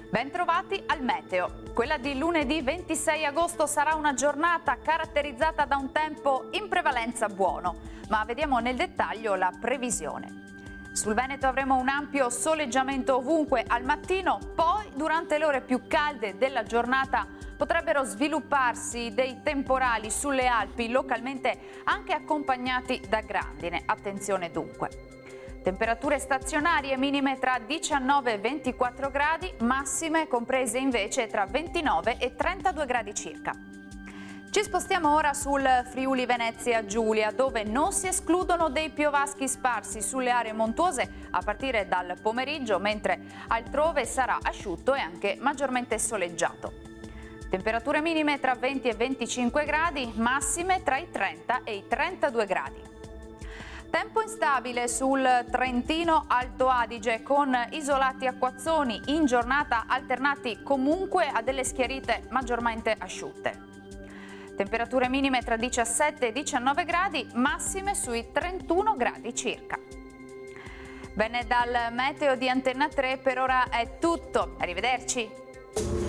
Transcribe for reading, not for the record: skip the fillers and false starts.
Bentrovati al meteo. Quella di lunedì 26 agosto sarà una giornata caratterizzata da un tempo in prevalenza buono, ma vediamo nel dettaglio la previsione. Sul Veneto avremo un ampio soleggiamento ovunque al mattino, poi durante le ore più calde della giornata potrebbero svilupparsi dei temporali sulle Alpi, localmente anche accompagnati da grandine. Attenzione dunque. Temperature stazionarie minime tra 19 e 24 gradi, massime comprese invece tra 29 e 32 gradi circa. Ci spostiamo ora sul Friuli Venezia Giulia, dove non si escludono dei piovaschi sparsi sulle aree montuose a partire dal pomeriggio, mentre altrove sarà asciutto e anche maggiormente soleggiato. Temperature minime tra 20 e 25 gradi, massime tra i 30 e i 32 gradi. Tempo instabile sul Trentino Alto Adige, con isolati acquazzoni in giornata alternati comunque a delle schiarite maggiormente asciutte. Temperature minime tra 17 e 19 gradi, massime sui 31 gradi circa. Bene, dal meteo di Antenna 3 per ora è tutto. Arrivederci.